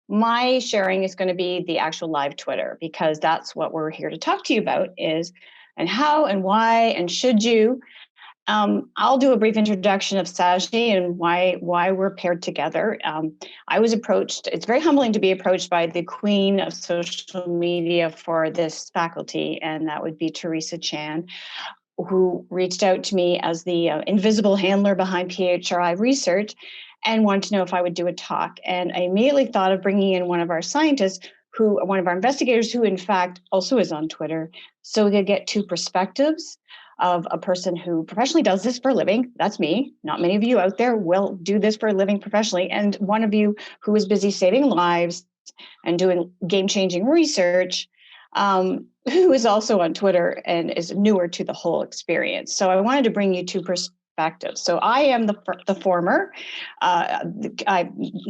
My sharing is going to be the actual live Twitter, because that's what we're here to talk to you about, is and how and why and should you. I'll do a brief introduction of Sashi and why we're paired together. I was approached. It's very humbling to be approached by the queen of social media for this faculty, and that would be Teresa Chan, who reached out to me as the invisible handler behind PHRI research and wanted to know if I would do a talk. And I immediately thought of bringing in one of our scientists, one of our investigators, who in fact also is on Twitter, so we could get two perspectives of a person who professionally does this for a living. That's me. Not many of you out there will do this for a living professionally. And one of you who is busy saving lives and doing game-changing research, who is also on Twitter and is newer to the whole experience. So I wanted to bring you two perspectives. So I am the former.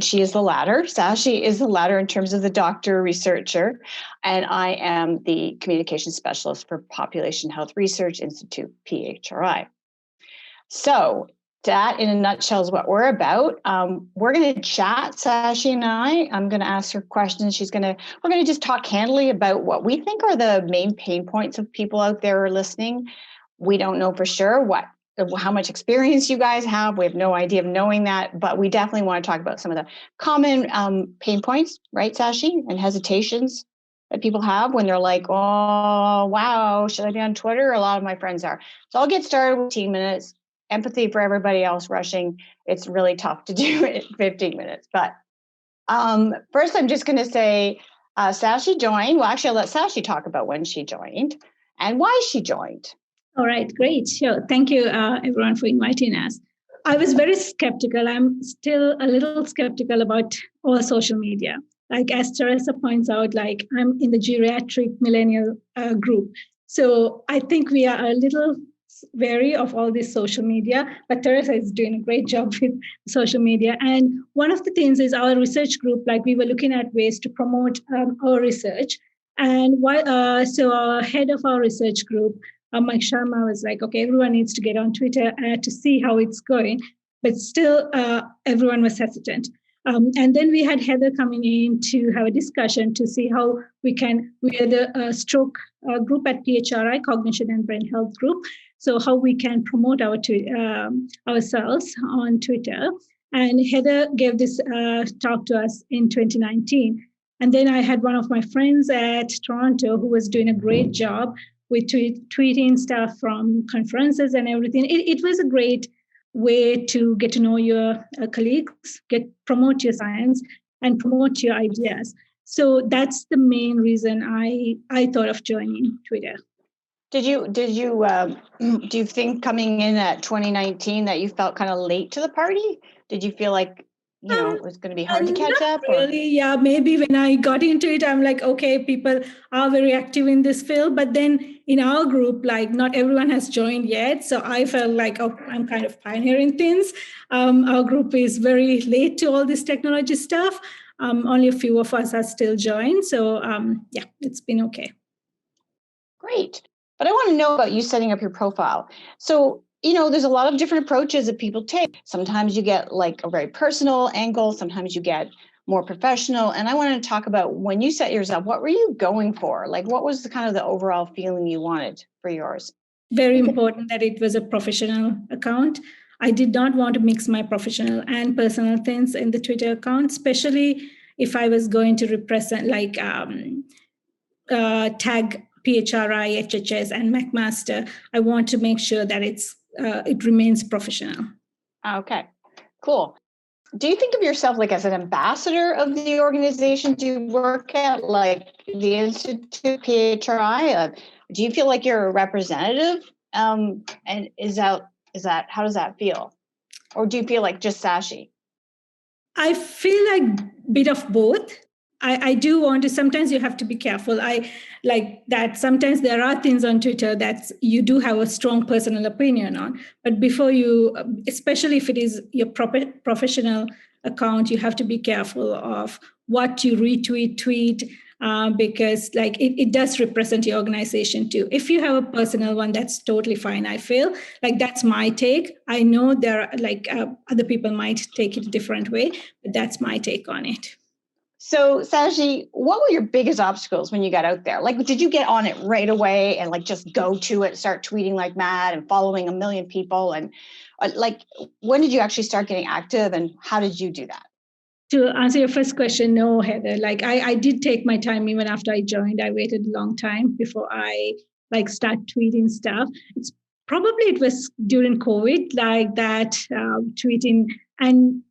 She is the latter. Sashi is the latter in terms of the doctor researcher, and I am the communication specialist for Population Health Research Institute, PHRI. So that, in a nutshell, is what we're about. We're going to chat, Sashi and I. I'm going to ask her questions. We're going to just talk candidly about what we think are the main pain points of people out there listening. We don't know for sure how much experience you guys have. We have no idea of knowing that, but we definitely want to talk about some of the common pain points, right, Sashi, and hesitations that people have when they're like, oh, wow, should I be on Twitter? A lot of my friends are. So I'll get started with 15 minutes. Empathy for everybody else rushing. It's really tough to do it in 15 minutes. But first, I'm just going to say Sashi joined. Well, actually, I'll let Sashi talk about when she joined and why she joined. All right, great. Sure. Thank you, everyone, for inviting us. I was very skeptical. I'm still a little skeptical about all social media. Like as Teresa points out, like I'm in the geriatric millennial group. So I think we are a little wary of all this social media, but Teresa is doing a great job with social media. And one of the things is our research group, like we were looking at ways to promote our research. And so our head of our research group, Mike Sharma, was like, okay, everyone needs to get on Twitter to see how it's going. But still, everyone was hesitant. And then we had Heather coming in to have a discussion to see how we are the stroke group at PHRI, Cognition and Brain Health Group. So how we can promote ourselves on Twitter. And Heather gave this talk to us in 2019. And then I had one of my friends at Toronto who was doing a great job with tweeting stuff from conferences and everything. It was a great way to get to know your colleagues, promote your science, and promote your ideas. So that's the main reason I thought of joining Twitter. Do you think coming in at 2019 that you felt kind of late to the party? Did you feel like it was going to be hard to catch up? Really, yeah. Maybe when I got into it, I'm like, okay, people are very active in this field. But then in our group, like not everyone has joined yet. So I felt like, oh, I'm kind of pioneering things. Our group is very late to all this technology stuff. Only a few of us are still joined. So yeah, it's been okay. Great. But I want to know about you setting up your profile. So there's a lot of different approaches that people take. Sometimes you get like a very personal angle. Sometimes you get more professional. And I wanted to talk about when you set yours up, what were you going for? Like, what was the overall feeling you wanted for yours? Very important that it was a professional account. I did not want to mix my professional and personal things in the Twitter account, especially if I was going to represent, like tag PHRI, HHS, and McMaster. I want to make sure that it remains professional. Okay, cool. Do you think of yourself like as an ambassador of the organizations you work at, like the Institute, PHRI? Do you feel like you're a representative? And is that how does that feel? Or do you feel like just Sashi? I feel like a bit of both. I do want to, sometimes you have to be careful. I like that sometimes there are things on Twitter that you do have a strong personal opinion on. But before you, especially if it is your professional account, you have to be careful of what you retweet, tweet. because like it does represent your organization too. If you have a personal one, that's totally fine. I feel like that's my take. I know there are like other people might take it a different way, but that's my take on it. So, Saji, what were your biggest obstacles when you got out there? Like, did you get on it right away and like just go to it, start tweeting like mad and following a million people? And like, when did you actually start getting active and how did you do that? To answer your first question, no, Heather. Like I did take my time even after I joined. I waited a long time before I like start tweeting stuff. It was during COVID, like that tweeting, and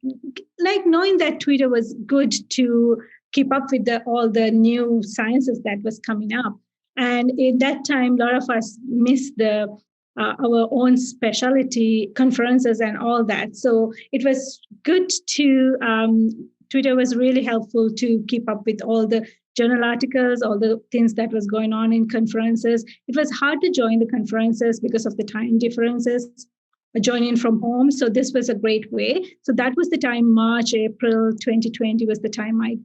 like knowing that Twitter was good to keep up with all the new sciences that was coming up. And in that time, a lot of us missed our own specialty conferences and all that. So it was good to Twitter was really helpful to keep up with all the journal articles, all the things that was going on in conferences. It was hard to join the conferences because of the time differences, joining from home. So this was a great way. So that was the time, March, April 2020 was the time I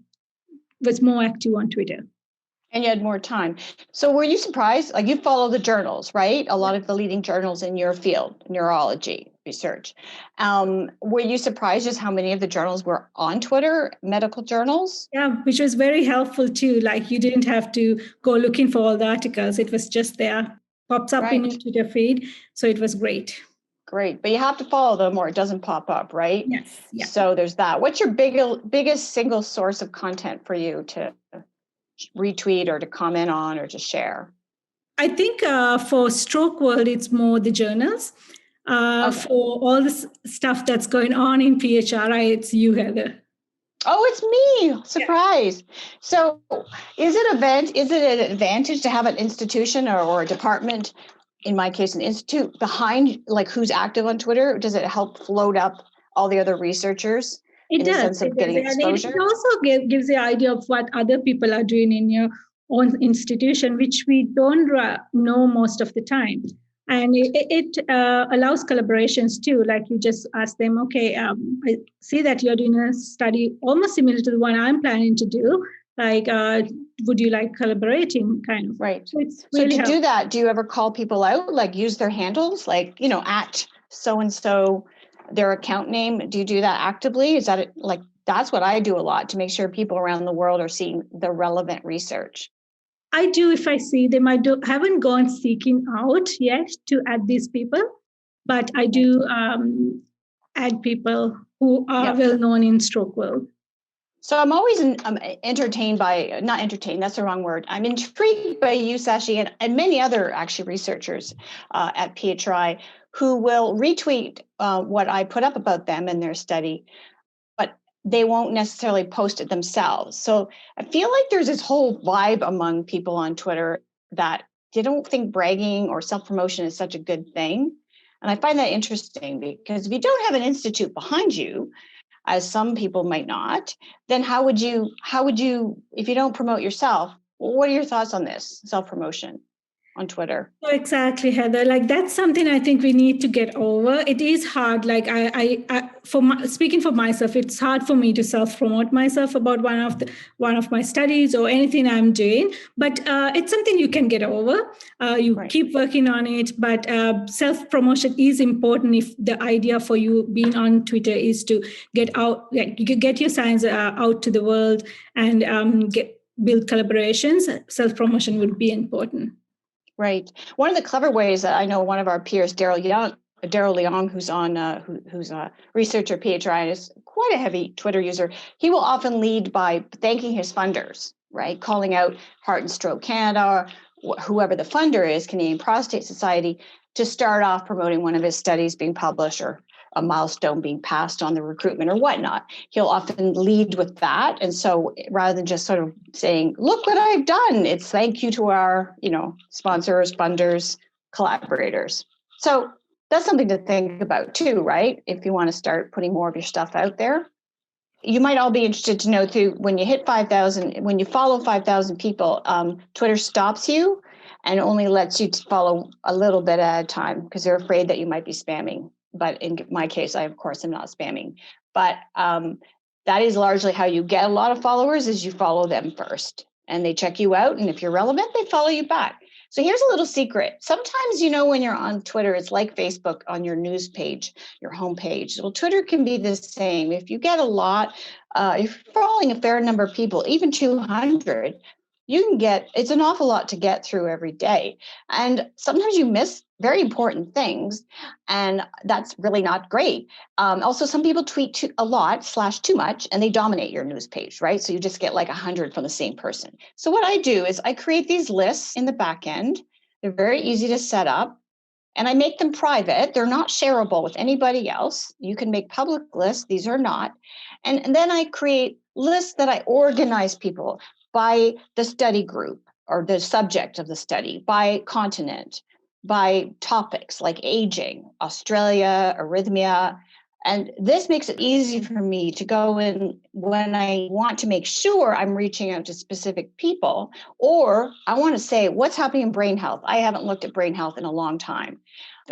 was more active on Twitter. And you had more time. So were you surprised? Like you follow the journals, right? A lot of the leading journals in your field, neurology research. Were you surprised just how many of the journals were on Twitter, medical journals? Yeah, which was very helpful too. Like you didn't have to go looking for all the articles. It was just there, pops up in your Twitter feed. So it was great. Great. But you have to follow them or it doesn't pop up, right? Yes. Yeah. So there's that. What's your biggest single source of content for you to retweet or to comment on or to share? I think for Stroke World, it's more the journals. For all this stuff that's going on in PHRI, it's you, Heather. Oh, it's me. Surprise. Yeah. So is it an advantage to have an institution or a department, in my case, an institute behind like who's active on Twitter? Does it help float up all the other researchers? It does. The sense of getting exposure? It also gives the idea of what other people are doing in your own institution, which we don't know most of the time. And it allows collaborations too. Like you just ask them, okay, I see that you're doing a study almost similar to the one I'm planning to do. Like, would you like collaborating kind of? Right. So, it's really so to do that, do you ever call people out, like use their handles, like, at so-and-so, their account name? Do you do that actively? Is that like, that's what I do a lot to make sure people around the world are seeing the relevant research. I do if I see them. Haven't gone seeking out yet to add these people, but I do add people who are well known in stroke world. So I'm always entertained by, not entertained, that's the wrong word. I'm intrigued by you, Sashi, and many other actually researchers at PHRI who will retweet what I put up about them and their study, but they won't necessarily post it themselves. So I feel like there's this whole vibe among people on Twitter that they don't think bragging or self-promotion is such a good thing. And I find that interesting because if you don't have an institute behind you, as some people might not, then how would you, if you don't promote yourself, what are your thoughts on this self-promotion on Twitter? Oh, exactly, Heather. Like that's something I think we need to get over. It is hard. Like speaking for myself, it's hard for me to self-promote myself about one of my studies or anything I'm doing. But it's something you can get over. You keep working on it. But self-promotion is important if the idea for you being on Twitter is to get out, like you could get your science out to the world and build collaborations. Self-promotion would be important. Right. One of the clever ways that I know one of our peers, Daryl Leong, who's on, who's a researcher at PHRI and is quite a heavy Twitter user, he will often lead by thanking his funders, right? Calling out Heart and Stroke Canada, or whoever the funder is, Canadian Prostate Society, to start off promoting one of his studies being published or a milestone being passed on the recruitment or whatnot. He'll often lead with that. And so rather than just sort of saying, look what I've done, it's thank you to our, sponsors, funders, collaborators. So that's something to think about too, right? If you want to start putting more of your stuff out there. You might all be interested to know too, when you hit 5,000, when you follow 5,000 people, Twitter stops you and only lets you follow a little bit at a time because they're afraid that you might be spamming. But in my case, I, of course, am not spamming. But that is largely how you get a lot of followers is you follow them first. and they check you out. And if you're relevant, they follow you back. So here's a little secret. Sometimes, when you're on Twitter, it's like Facebook on your news page, your homepage. Well, Twitter can be the same. If you get a lot, if you're following a fair number of people, even 200, it's an awful lot to get through every day. And sometimes you miss very important things, and that's really not great. Also, some people tweet a lot / too much, and they dominate your news page, right? So you just get like 100 from the same person. So what I do is I create these lists in the back end. They're very easy to set up, and I make them private. They're not shareable with anybody else. You can make public lists. These are not. And then I create lists that I organize people by the study group or the subject of the study, by continent, by topics like aging, Australia, arrhythmia. And this makes it easy for me to go in when I want to make sure I'm reaching out to specific people, or I want to say, what's happening in brain health? I haven't looked at brain health in a long time.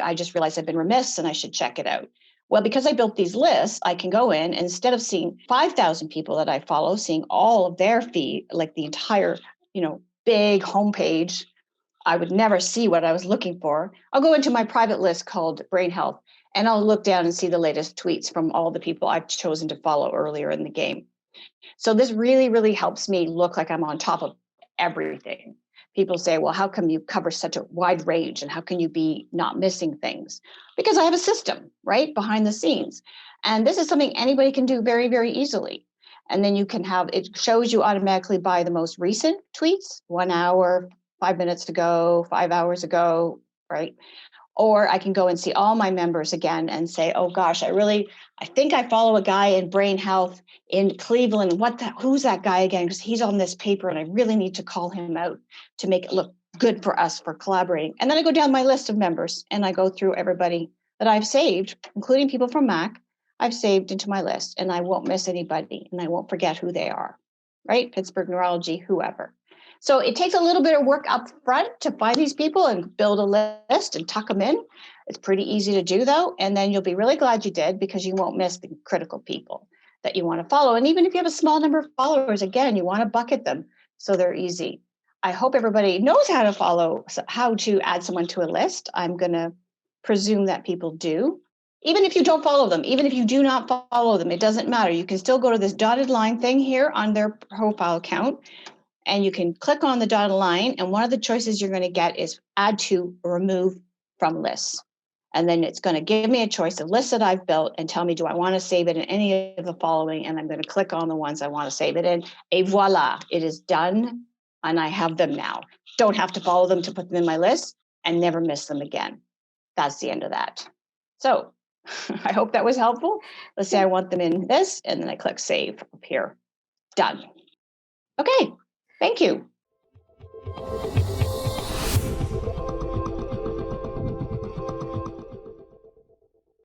I just realized I've been remiss and I should check it out. Well, because I built these lists, I can go in, and instead of seeing 5,000 people that I follow, seeing all of their feed, like the entire, big homepage, I would never see what I was looking for. I'll go into my private list called Brain Health, and I'll look down and see the latest tweets from all the people I've chosen to follow earlier in the game. So this really, really helps me look like I'm on top of everything. People say, well, how come you cover such a wide range, and how can you be not missing things? Because I have a system, right, behind the scenes. And this is something anybody can do very, very easily. And then you can have, it shows you automatically by the most recent tweets, 1 hour, 5 minutes ago, 5 hours ago, right? Or I can go and see all my members again and say, oh gosh, I think I follow a guy in brain health in Cleveland. Who's that guy again? Because he's on this paper and I really need to call him out to make it look good for us for collaborating. And then I go down my list of members and I go through everybody that I've saved, including people from Mac, I've saved into my list, and I won't miss anybody and I won't forget who they are, right? Pittsburgh Neurology, whoever. So it takes a little bit of work up front to find these people and build a list and tuck them in. It's pretty easy to do, though, and then you'll be really glad you did, because you won't miss the critical people that you want to follow. And even if you have a small number of followers, again, you want to bucket them so they're easy. I hope everybody knows how to add someone to a list. I'm going to presume that people do. Even if you don't follow them, even if you do not follow them, it doesn't matter. You can still go to this dotted line thing here on their profile account, and you can click on the dotted line, and one of the choices you're going to get is add to or remove from lists. And then it's going to give me a choice of lists that I've built and tell me, do I want to save it in any of the following? And I'm going to click on the ones I want to save it in. Et voila, it is done. And I have them now. Don't have to follow them to put them in my list, and never miss them again. That's the end of that. So I hope that was helpful. Let's say I want them in this, and then I click save up here. Done. Okay. Thank you.